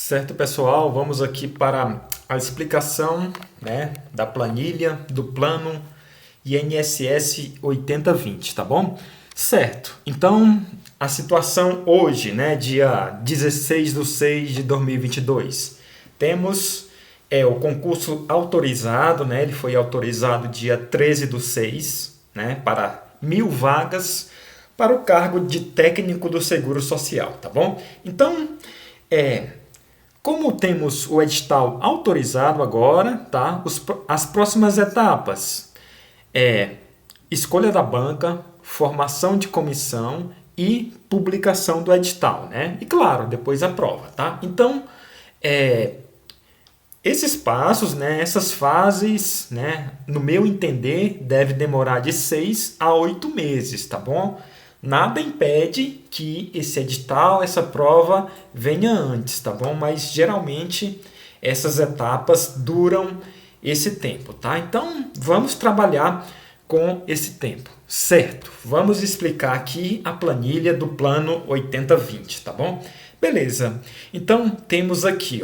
Certo, pessoal, vamos aqui para a explicação, da planilha do plano INSS 8020, tá bom? Certo, então a situação hoje, dia 16/6/2022, temos o concurso autorizado, ele foi autorizado dia 13/6, para 1.000 vagas para o cargo de técnico do Seguro Social, tá bom? Então, como temos o edital autorizado agora, tá? As próximas etapas escolha da banca, formação de comissão e publicação do edital, E claro, depois a prova, tá? Então, esses passos, essas fases, no meu entender, deve demorar de 6 a 8 meses, tá bom? Nada impede que esse edital, essa prova venha antes, tá bom? Mas geralmente essas etapas duram esse tempo, tá? Então vamos trabalhar com esse tempo, certo? Vamos explicar aqui a planilha do plano 8020, tá bom? Beleza. Então temos aqui,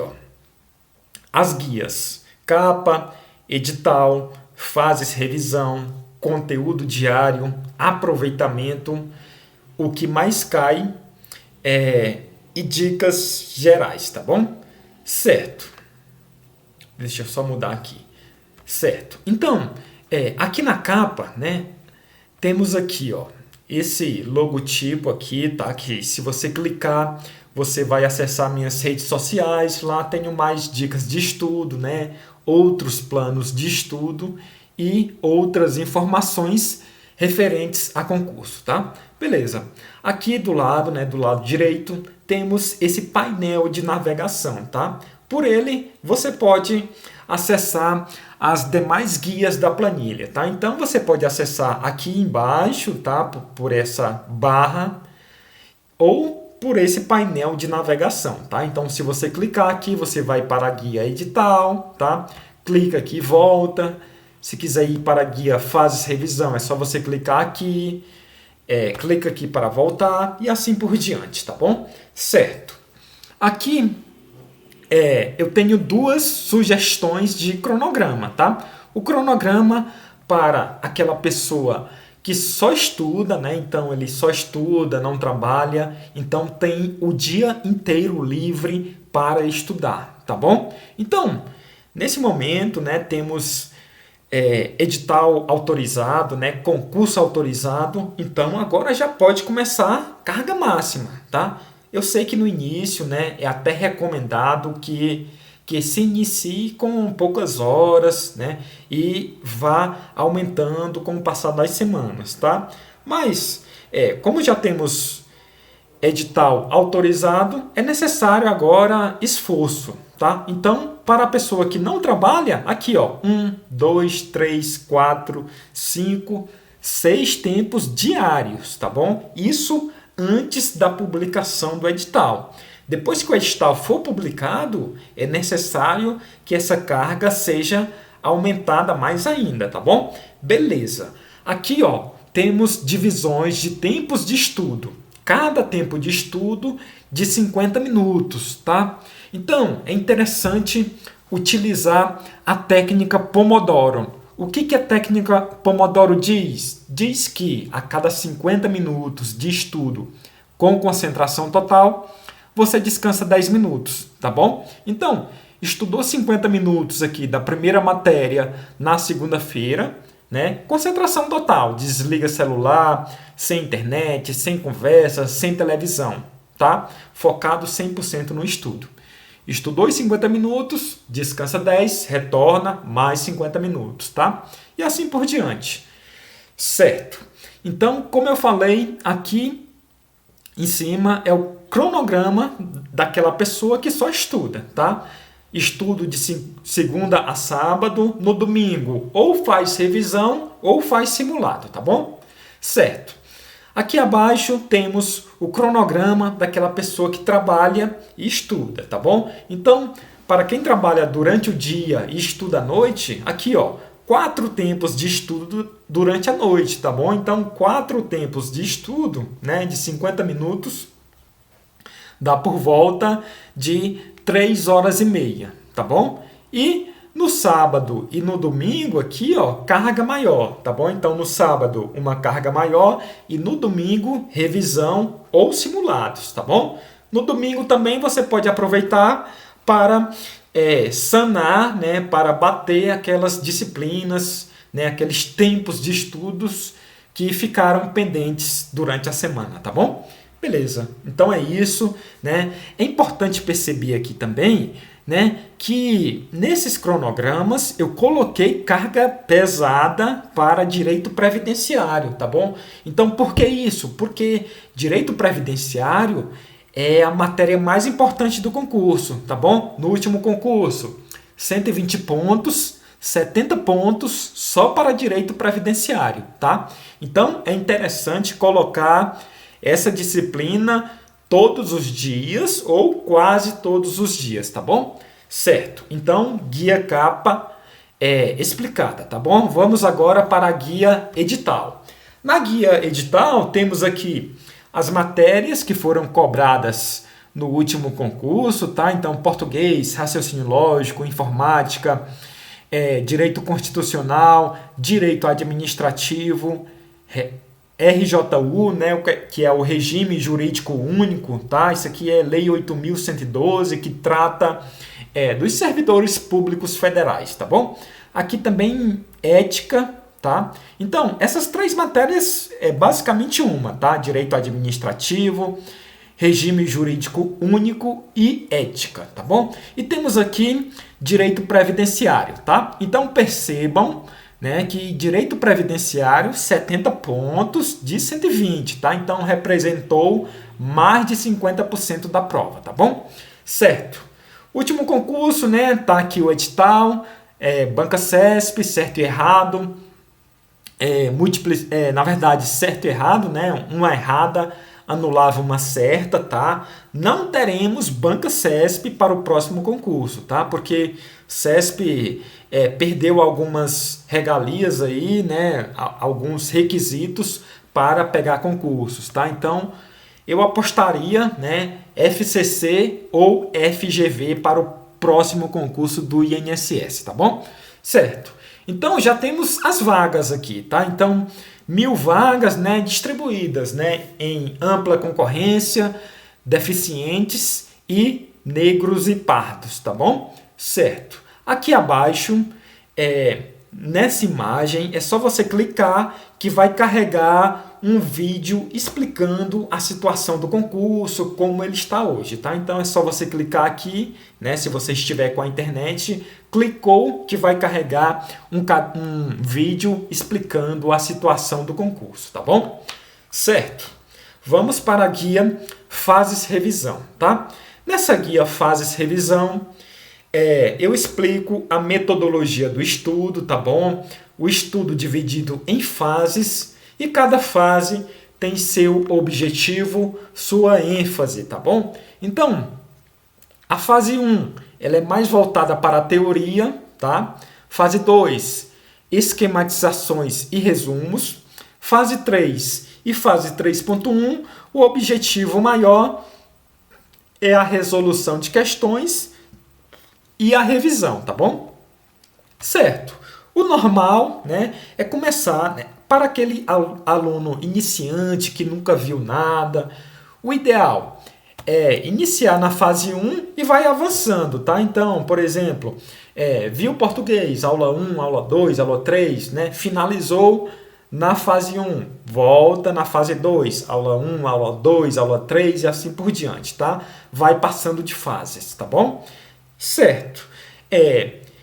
as guias: capa, edital, fases revisão, conteúdo diário, aproveitamento, o que mais cai e dicas gerais, tá bom? Certo. Deixa eu só mudar aqui. Certo. Então, aqui na capa, temos aqui, esse logotipo aqui, tá? Que se você clicar, você vai acessar minhas redes sociais. Lá tenho mais dicas de estudo, outros planos de estudo e outras informações referentes a concurso, tá? Beleza. Aqui do lado direito, temos esse painel de navegação, tá? Por ele, você pode acessar as demais guias da planilha, tá? Então, você pode acessar aqui embaixo, tá? Por essa barra ou por esse painel de navegação, tá? Então, se você clicar aqui, você vai para a guia edital, tá? Clica aqui e volta. Se quiser ir para a guia fases revisão, é só você clicar aqui, clica aqui para voltar e assim por diante, tá bom? Certo. Aqui eu tenho duas sugestões de cronograma, tá? O cronograma para aquela pessoa que só estuda, então ele só estuda, não trabalha, então tem o dia inteiro livre para estudar, tá bom? Então, nesse momento, temos edital autorizado, concurso autorizado, então agora já pode começar carga máxima, tá? Eu sei que no início, é até recomendado que se inicie com poucas horas, e vá aumentando com o passar das semanas, tá? Mas, como já temos edital autorizado, é necessário agora esforço, tá? Então, para a pessoa que não trabalha, aqui, 1, 2, 3, 4, 5, 6 tempos diários, tá bom? Isso antes da publicação do edital. Depois que o edital for publicado, é necessário que essa carga seja aumentada mais ainda, tá bom? Beleza. Aqui, temos divisões de tempos de estudo. Cada tempo de estudo de 50 minutos, tá? Então, é interessante utilizar a técnica Pomodoro. O que a técnica Pomodoro diz? Diz que a cada 50 minutos de estudo com concentração total, você descansa 10 minutos, tá bom? Então, estudou 50 minutos aqui da primeira matéria na segunda-feira, concentração total, desliga celular, sem internet, sem conversa, sem televisão, tá? Focado 100% no estudo. Estudou os 50 minutos, descansa 10, retorna mais 50 minutos, tá? E assim por diante. Certo. Então, como eu falei, aqui em cima é o cronograma daquela pessoa que só estuda, tá? Estudo de segunda a sábado, no domingo ou faz revisão ou faz simulado, tá bom? Certo. Aqui abaixo temos o cronograma daquela pessoa que trabalha e estuda, tá bom? Então, para quem trabalha durante o dia e estuda à noite, aqui 4 tempos de estudo durante a noite, tá bom? Então, 4 tempos de estudo, de 50 minutos dá por volta de 3 horas e meia, tá bom? E no sábado e no domingo aqui, ó, carga maior, tá bom? Então no sábado uma carga maior e no domingo revisão ou simulados, tá bom? No domingo também você pode aproveitar para sanar, né, para bater aquelas disciplinas, né, aqueles tempos de estudos que ficaram pendentes durante a semana, tá bom? Beleza, então é isso, né? É importante perceber aqui também, né, que nesses cronogramas eu coloquei carga pesada para direito previdenciário, tá bom? Então por que isso? Porque direito previdenciário é a matéria mais importante do concurso, tá bom? No último concurso, 120 pontos, 70 pontos só para direito previdenciário, tá? Então é interessante colocar essa disciplina todos os dias ou quase todos os dias, tá bom? Certo. Então, guia capa explicada, tá bom? Vamos agora para a guia edital. Na guia edital temos aqui as matérias que foram cobradas no último concurso, tá? Então, português, raciocínio lógico, informática, direito constitucional, direito administrativo, RJU, né, que é o Regime Jurídico Único, tá? Isso aqui é Lei 8.112, que trata dos servidores públicos federais, tá bom? Aqui também ética, tá? Então, essas 3 matérias é basicamente uma, tá? Direito administrativo, regime jurídico único e ética, tá bom? E temos aqui direito previdenciário, tá? Então, percebam, né, que direito previdenciário, 70 pontos de 120, tá? Então, representou mais de 50% da prova, tá bom? Certo. Último concurso, né? Tá aqui o edital, banca CESP, certo e errado, na verdade, certo e errado, né? Uma errada anulava uma certa, tá? Não teremos banca CESP para o próximo concurso, tá? Porque CESP perdeu algumas regalias aí, né? Alguns requisitos para pegar concursos, tá? Então, eu apostaria, né, FCC ou FGV para o próximo concurso do INSS, tá bom? Certo. Então, já temos as vagas aqui, tá? Então, 1.000 vagas, né, distribuídas, né, em ampla concorrência, deficientes e negros e pardos, tá bom? Certo. Aqui abaixo, nessa imagem, é só você clicar que vai carregar um vídeo explicando a situação do concurso, como ele está hoje, tá? Então é só você clicar aqui, né? Se você estiver com a internet, clicou que vai carregar um vídeo explicando a situação do concurso, tá bom? Certo. Vamos para a guia Fases Revisão, tá? Nessa guia Fases Revisão, eu explico a metodologia do estudo, tá bom? O estudo dividido em fases e cada fase tem seu objetivo, sua ênfase, tá bom? Então, a fase 1, ela é mais voltada para a teoria, tá? Fase 2, esquematizações e resumos. Fase 3 e fase 3.1, o objetivo maior é a resolução de questões e a revisão, tá bom? Certo. O normal, né, é começar, né, para aquele aluno iniciante que nunca viu nada. O ideal é iniciar na fase 1 e vai avançando, tá? Então, por exemplo, viu português, aula 1, aula 2, aula 3, né? Finalizou na fase 1, volta na fase 2, aula 1, aula 2, aula 3 e assim por diante, tá? Vai passando de fases, tá bom? Certo.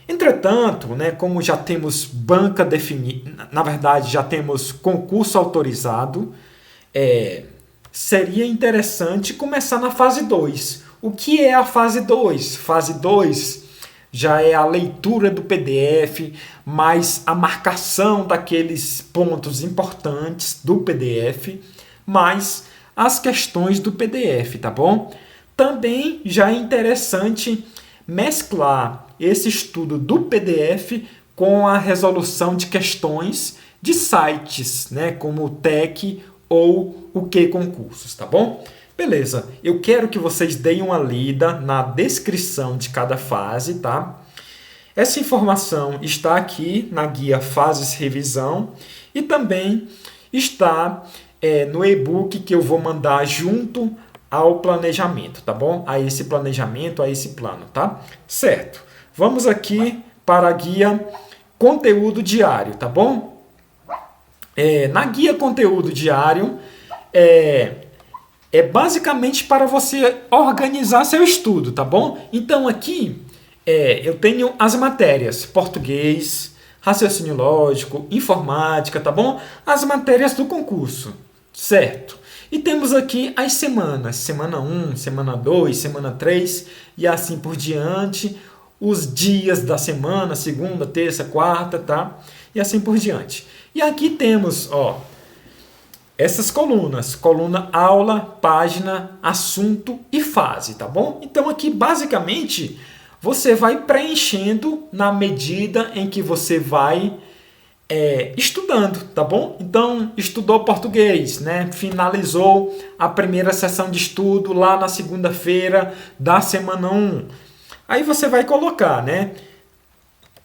Entretanto, né, como já temos banca definida, na verdade já temos concurso autorizado, seria interessante começar na fase 2. O que é a fase 2? Fase 2 já é a leitura do PDF, mais a marcação daqueles pontos importantes do PDF, mais as questões do PDF, tá bom? Também já é interessante mesclar esse estudo do PDF com a resolução de questões de sites, né, como o TEC ou o QConcursos, tá bom? Beleza, eu quero que vocês deem uma lida na descrição de cada fase, tá? Essa informação está aqui na guia Fases Revisão e também está no e-book que eu vou mandar junto ao planejamento, tá bom? A esse planejamento, a esse plano, tá? Certo. Vamos aqui para a guia Conteúdo Diário, tá bom? Na guia Conteúdo Diário, é basicamente para você organizar seu estudo, tá bom? Então aqui eu tenho as matérias: português, raciocínio lógico, informática, tá bom? As matérias do concurso, certo? E temos aqui as semanas: semana 1, semana 2, semana 3 e assim por diante. Os dias da semana: segunda, terça, quarta, tá? E assim por diante. E aqui temos, essas colunas: coluna aula, página, assunto e fase, tá bom? Então aqui basicamente você vai preenchendo na medida em que você vai estudando, tá bom? Então, estudou português, né? Finalizou a primeira sessão de estudo lá na segunda-feira da semana 1. Aí você vai colocar, né?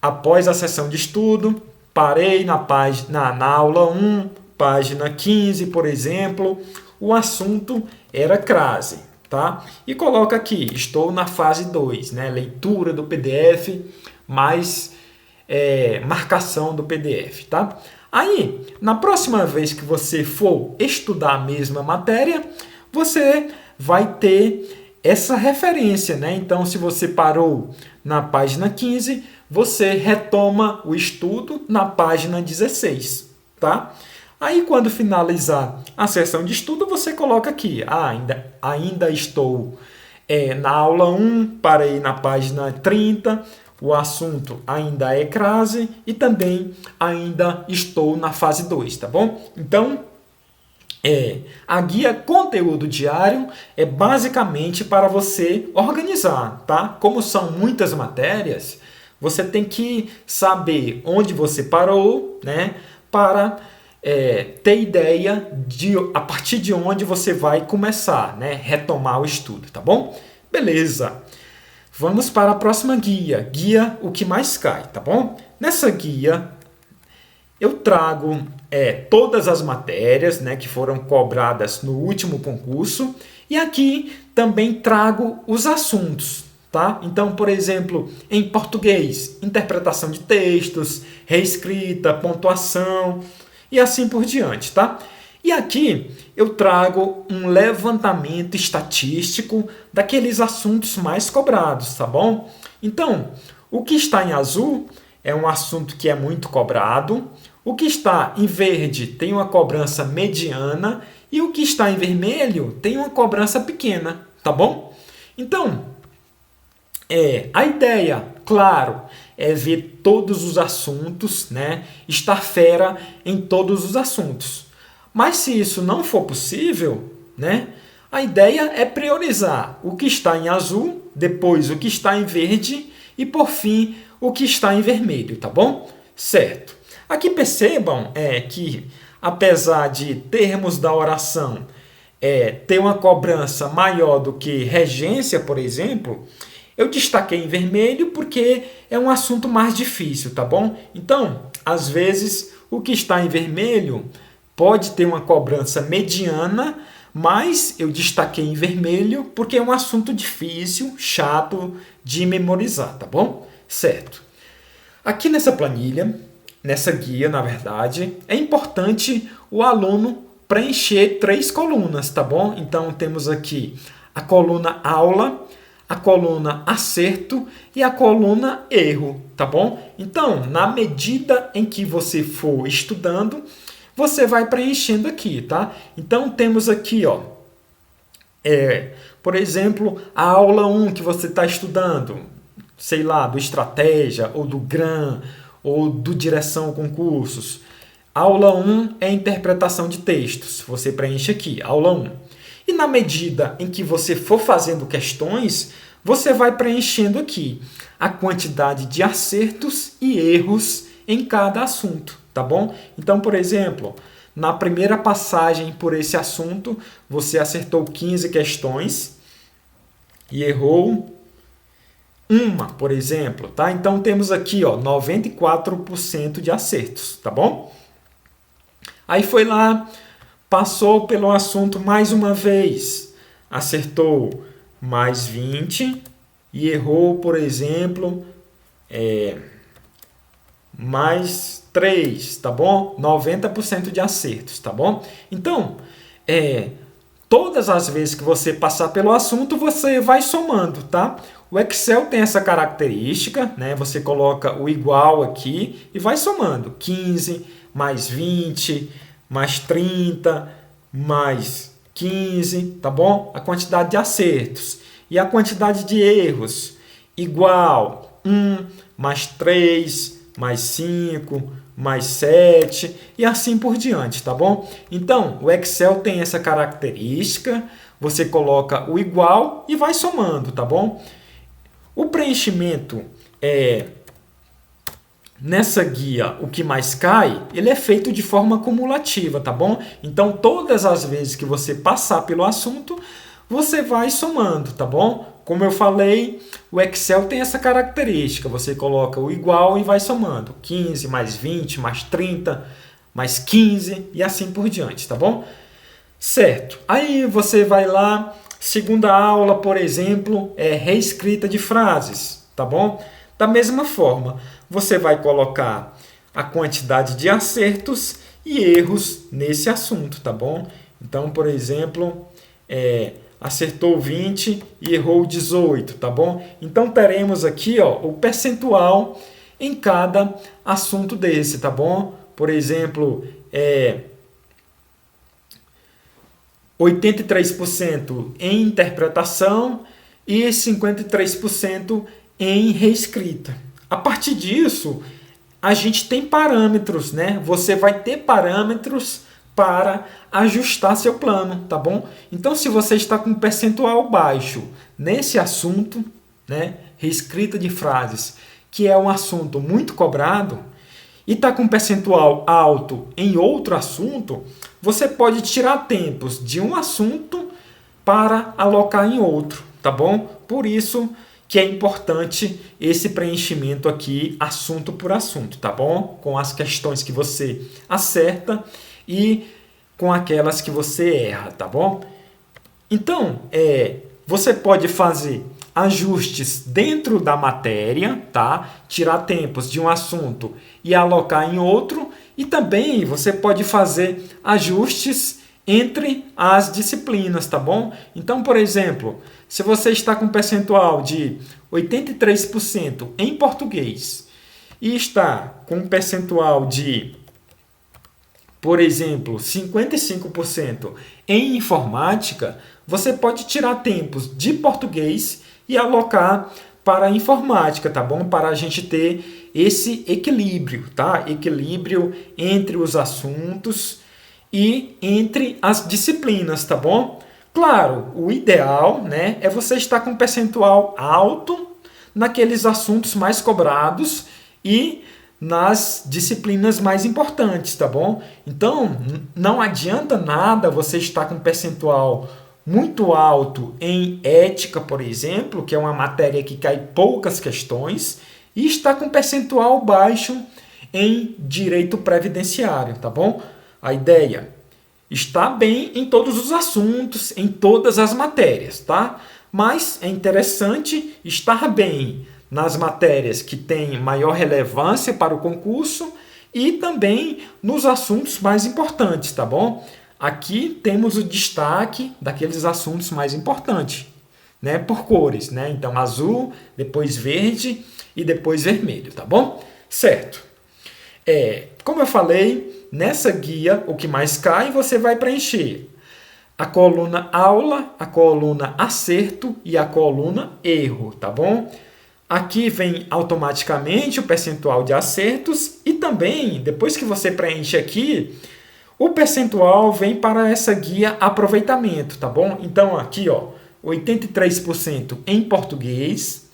Após a sessão de estudo, parei na aula 1, página 15, por exemplo, o assunto era crase, tá? E coloca aqui: estou na fase 2, né? Leitura do PDF mais marcação do PDF, tá? Aí, na próxima vez que você for estudar a mesma matéria, você vai ter essa referência, né? Então, se você parou na página 15, você retoma o estudo na página 16, tá? Aí, quando finalizar a sessão de estudo, você coloca aqui: ainda estou na aula 1, parei na página 30, o assunto ainda é crase e também ainda estou na fase 2, tá bom? Então, a guia Conteúdo Diário é basicamente para você organizar, tá? Como são muitas matérias, você tem que saber onde você parou, né? Para ter ideia a partir de onde você vai começar, né? Retomar o estudo, tá bom? Beleza. Vamos para a próxima guia. Guia O Que Mais Cai, tá bom? Nessa guia eu trago todas as matérias, né, que foram cobradas no último concurso, e aqui também trago os assuntos, tá? Então, por exemplo, em português, interpretação de textos, reescrita, pontuação e assim por diante, tá? E aqui eu trago um levantamento estatístico daqueles assuntos mais cobrados, tá bom? Então, o que está em azul é um assunto que é muito cobrado, o que está em verde tem uma cobrança mediana e o que está em vermelho tem uma cobrança pequena, tá bom? Então, a ideia, claro, é ver todos os assuntos, né? Estar fera em todos os assuntos. Mas se isso não for possível, né? A ideia é priorizar o que está em azul, depois o que está em verde e, por fim, o que está em vermelho, tá bom? Certo. Aqui percebam que, apesar de termos da oração ter uma cobrança maior do que regência, por exemplo, eu destaquei em vermelho porque é um assunto mais difícil, tá bom? Então, às vezes, o que está em vermelho pode ter uma cobrança mediana, mas eu destaquei em vermelho porque é um assunto difícil, chato de memorizar, tá bom? Certo. Aqui nessa planilha, nessa guia, na verdade, é importante o aluno preencher 3 colunas, tá bom? Então, temos aqui a coluna aula, a coluna acerto e a coluna erro, tá bom? Então, na medida em que você for estudando, você vai preenchendo aqui, tá? Então, temos aqui, por exemplo, a aula 1 que você está estudando, sei lá, do Estratégia, ou do GRAM, ou do Direção Concursos. Aula 1 é interpretação de textos. Você preenche aqui, aula 1. E na medida em que você for fazendo questões, você vai preenchendo aqui a quantidade de acertos e erros em cada assunto, tá bom? Então, por exemplo, na primeira passagem por esse assunto, você acertou 15 questões e errou uma, por exemplo, tá? Então temos aqui, ó, 94% de acertos, tá bom? Aí foi lá, passou pelo assunto mais uma vez, acertou mais 20 e errou, por exemplo, mais 3, tá bom? 90% de acertos, tá bom? Então, todas as vezes que você passar pelo assunto, você vai somando, tá? O Excel tem essa característica, né? Você coloca o igual aqui e vai somando. 15, mais 20, mais 30, mais 15, tá bom? A quantidade de acertos. E a quantidade de erros, igual 1, mais 3, mais 5, mais 7 e assim por diante, tá bom? Então, o Excel tem essa característica, você coloca o igual e vai somando, tá bom? O preenchimento nessa guia, o que mais cai, ele é feito de forma cumulativa, tá bom? Então, todas as vezes que você passar pelo assunto, você vai somando, tá bom? Como eu falei, o Excel tem essa característica, você coloca o igual e vai somando. 15, mais 20, mais 30, mais 15 e assim por diante, tá bom? Certo. Aí você vai lá, segunda aula, por exemplo, é reescrita de frases, tá bom? Da mesma forma, você vai colocar a quantidade de acertos e erros nesse assunto, tá bom? Então, por exemplo, acertou 20 e errou 18, tá bom? Então, teremos aqui, ó, o percentual em cada assunto desse, tá bom? Por exemplo, 83% em interpretação e 53% em reescrita. A partir disso, a gente tem parâmetros, né? Você vai ter parâmetros para ajustar seu plano, tá bom? Então, se você está com um percentual baixo nesse assunto, né, reescrita de frases, que é um assunto muito cobrado, e está com um percentual alto em outro assunto, você pode tirar tempos de um assunto para alocar em outro, tá bom? Por isso que é importante esse preenchimento aqui, assunto por assunto, tá bom? Com as questões que você acerta e com aquelas que você erra, tá bom? Então, você pode fazer ajustes dentro da matéria, tá? Tirar tempos de um assunto e alocar em outro, e também você pode fazer ajustes entre as disciplinas, tá bom? Então, por exemplo, se você está com um percentual de 83% em português e está com um percentual de, por exemplo, 55% em informática, você pode tirar tempos de português e alocar para a informática, tá bom? Para a gente ter esse equilíbrio, tá? Equilíbrio entre os assuntos e entre as disciplinas, tá bom? Claro, o ideal, né, é você estar com um percentual alto naqueles assuntos mais cobrados e nas disciplinas mais importantes, tá bom? Então, não adianta nada você estar com um percentual muito alto em ética, por exemplo, que é uma matéria que cai poucas questões, e estar com um percentual baixo em direito previdenciário, tá bom? A ideia está bem em todos os assuntos, em todas as matérias, tá? Mas é interessante estar bem nas matérias que têm maior relevância para o concurso e também nos assuntos mais importantes, tá bom? Aqui temos o destaque daqueles assuntos mais importantes, né? Por cores, né? Então, azul, depois verde e depois vermelho, tá bom? Certo. Como eu falei, nessa guia, o que mais cai, você vai preencher a coluna aula, a coluna acerto e a coluna erro, tá bom? Aqui vem automaticamente o percentual de acertos e também, depois que você preenche aqui, o percentual vem para essa guia aproveitamento, tá bom? Então, aqui, ó, 83% em português,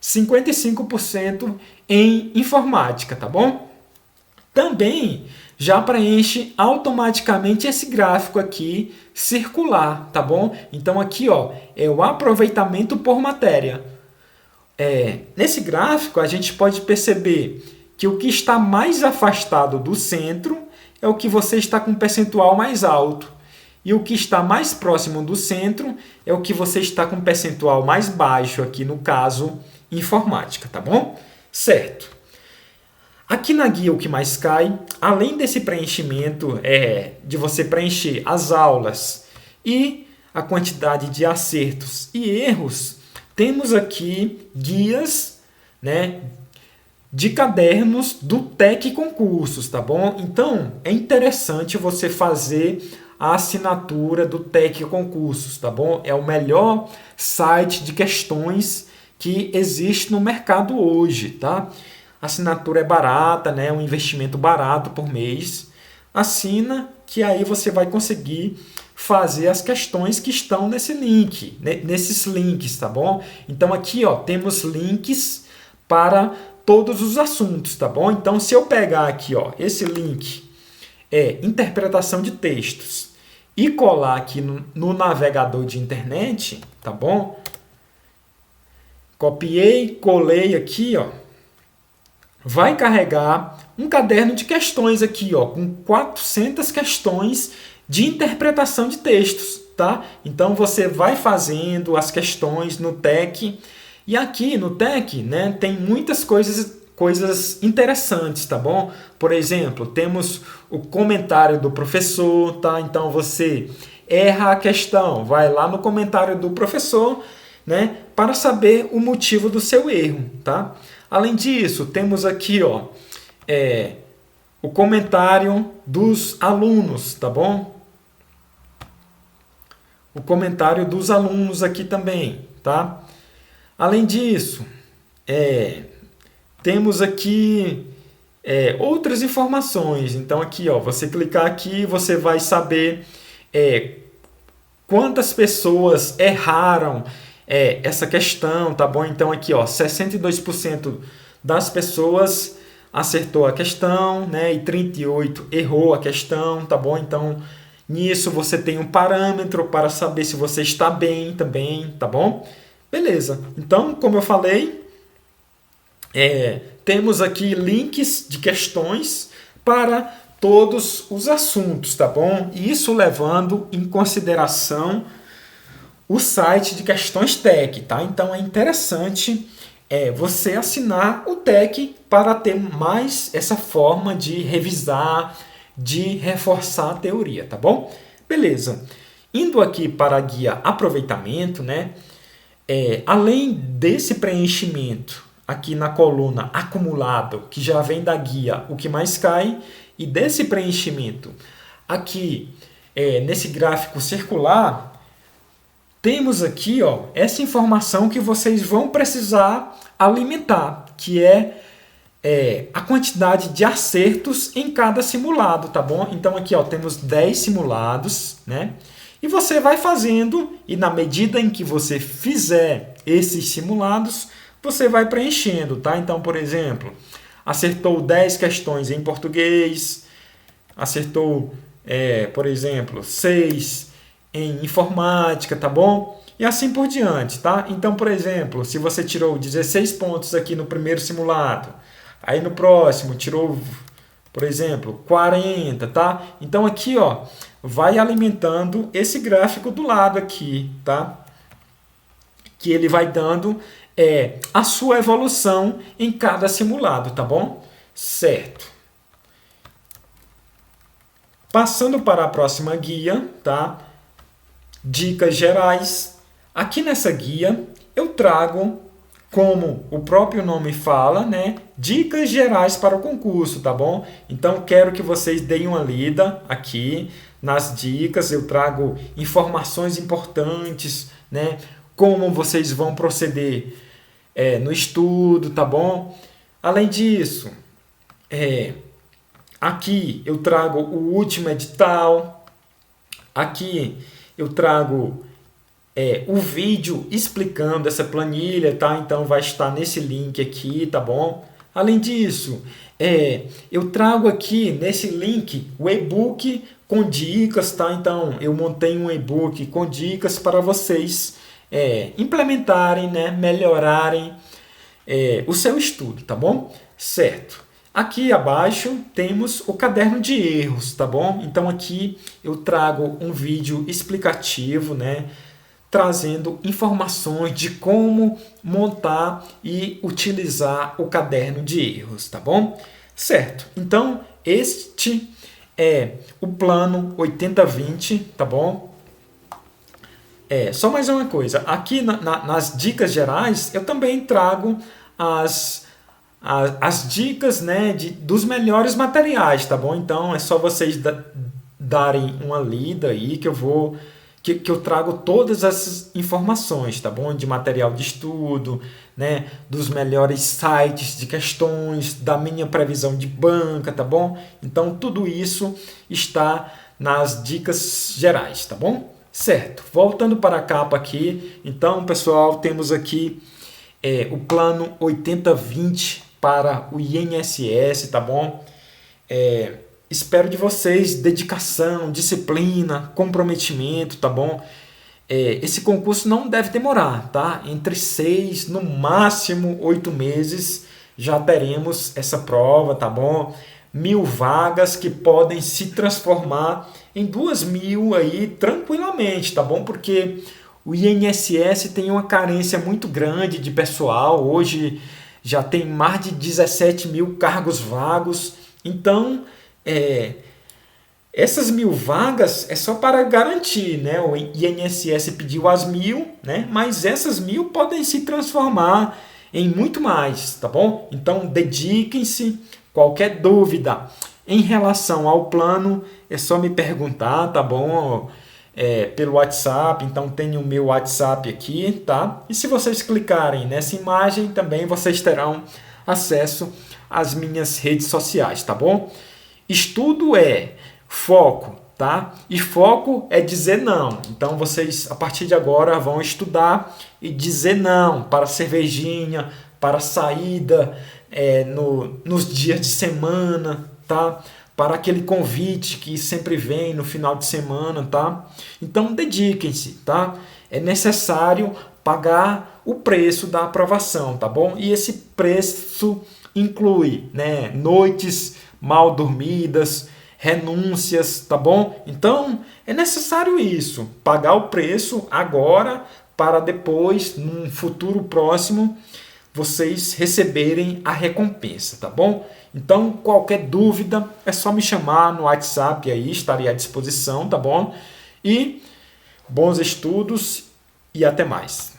55% em informática, tá bom? Também já preenche automaticamente esse gráfico aqui circular, tá bom? Então aqui, ó, é o aproveitamento por matéria. Nesse gráfico a gente pode perceber que o que está mais afastado do centro é o que você está com um percentual mais alto. E o que está mais próximo do centro é o que você está com um percentual mais baixo, aqui no caso, informática, tá bom? Certo. Aqui na guia o que mais cai, além desse preenchimento, de você preencher as aulas e a quantidade de acertos e erros, temos aqui guias, né, de cadernos do TEC Concursos, tá bom? Então, é interessante você fazer a assinatura do TEC Concursos, tá bom? É o melhor site de questões que existe no mercado hoje, tá? A assinatura é barata, né? É um investimento barato por mês. Assina que aí você vai conseguir fazer as questões que estão nesse link, nesses links, tá bom? Então aqui, ó, temos links para todos os assuntos, tá bom? Então se eu pegar aqui, ó, esse link interpretação de textos e colar aqui no navegador de internet, tá bom? Copiei, colei aqui, ó. Vai carregar um caderno de questões aqui, ó, com 400 questões de interpretação de textos, tá? Então você vai fazendo as questões no TEC e aqui no TEC, né, tem muitas coisas interessantes, tá bom? Por exemplo, temos o comentário do professor, tá? Então você erra a questão, vai lá no comentário do professor, né, para saber o motivo do seu erro, tá? Além disso, temos aqui, ó, o comentário dos alunos, tá bom? O comentário dos alunos aqui também, tá? Além disso, temos aqui outras informações. Então aqui, ó, você clicar aqui, você vai saber quantas pessoas erraram essa questão, tá bom? Então aqui, ó, 62% das pessoas acertou a questão, né? E 38% errou a questão, tá bom? Então nisso você tem um parâmetro para saber se você está bem também, tá bom? Beleza. Então, como eu falei, temos aqui links de questões para todos os assuntos, tá bom? Isso levando em consideração o site de questões TEC, tá? Então é interessante você assinar o TEC para ter mais essa forma de revisar, de reforçar a teoria, tá bom? Beleza. Indo aqui para a guia aproveitamento, né? Além desse preenchimento aqui na coluna acumulado, que já vem da guia, o que mais cai, e desse preenchimento aqui nesse gráfico circular, temos aqui, ó, essa informação que vocês vão precisar alimentar, que a quantidade de acertos em cada simulado, tá bom? Então aqui, ó, temos 10 simulados, né? E você vai fazendo, e na medida em que você fizer esses simulados, você vai preenchendo, tá? Então, por exemplo, acertou 10 questões em português, acertou, por exemplo, 6 em informática, tá bom? E assim por diante, tá? Então, por exemplo, se você tirou 16 pontos aqui no primeiro simulado, aí no próximo tirou, por exemplo, 40, tá? Então aqui, ó, vai alimentando esse gráfico do lado aqui, tá? Que ele vai dando a sua evolução em cada simulado, tá bom? Certo. Passando para a próxima guia, tá? Dicas gerais. Aqui nessa guia eu trago, como o próprio nome fala, né, dicas gerais para o concurso, tá bom? Então quero que vocês deem uma lida aqui nas dicas. Eu trago informações importantes, né, como vocês vão proceder no estudo, tá bom? Além disso, aqui eu trago o último edital. Aqui eu trago o vídeo explicando essa planilha, tá? Então vai estar nesse link aqui, tá bom? Além disso, eu trago aqui nesse link o e-book com dicas, tá? Então, eu montei um e-book com dicas para vocês implementarem, né? Melhorarem o seu estudo, tá bom? Certo. Aqui abaixo temos o caderno de erros, tá bom? Então aqui eu trago um vídeo explicativo, né? Trazendo informações de como montar e utilizar o caderno de erros, tá bom? Certo. Então, este é o plano 80-20, tá bom? Só mais uma coisa. Aqui nas dicas gerais, eu também trago as dicas, né, dos melhores materiais, tá bom? Então, é só vocês darem uma lida aí que eu trago todas essas informações, tá bom? De material de estudo, né? Dos melhores sites de questões, da minha previsão de banca, tá bom? Então, tudo isso está nas dicas gerais, tá bom? Certo. Voltando para a capa aqui, então, pessoal, temos aqui o plano 80-20 para o INSS, tá bom? Espero de vocês dedicação, disciplina, comprometimento, tá bom? Esse concurso não deve demorar, tá? Entre 6, no máximo 8 meses já teremos essa prova, tá bom? 1.000 vagas que podem se transformar em 2.000 aí tranquilamente, tá bom? Porque o INSS tem uma carência muito grande de pessoal, hoje já tem mais de 17.000 cargos vagos, então essas 1.000 vagas é só para garantir, né? O INSS pediu as 1.000, né? Mas essas 1.000 podem se transformar em muito mais, tá bom? Então dediquem-se. Qualquer dúvida em relação ao plano é só me perguntar, tá bom? Pelo WhatsApp, então tem o meu WhatsApp aqui, tá? E se vocês clicarem nessa imagem, também vocês terão acesso às minhas redes sociais, tá bom? Estudo é foco, tá? E foco é dizer não. Então vocês, a partir de agora, vão estudar e dizer não para cervejinha, para saída nos dias de semana, tá? Para aquele convite que sempre vem no final de semana, tá? Então dediquem-se, tá? É necessário pagar o preço da aprovação, tá bom? E esse preço inclui, né, noites mal dormidas, renúncias, tá bom? Então é necessário isso, pagar o preço agora para depois, num futuro próximo, vocês receberem a recompensa, tá bom? Então, qualquer dúvida é só me chamar no WhatsApp aí, estarei à disposição, tá bom? E bons estudos e até mais.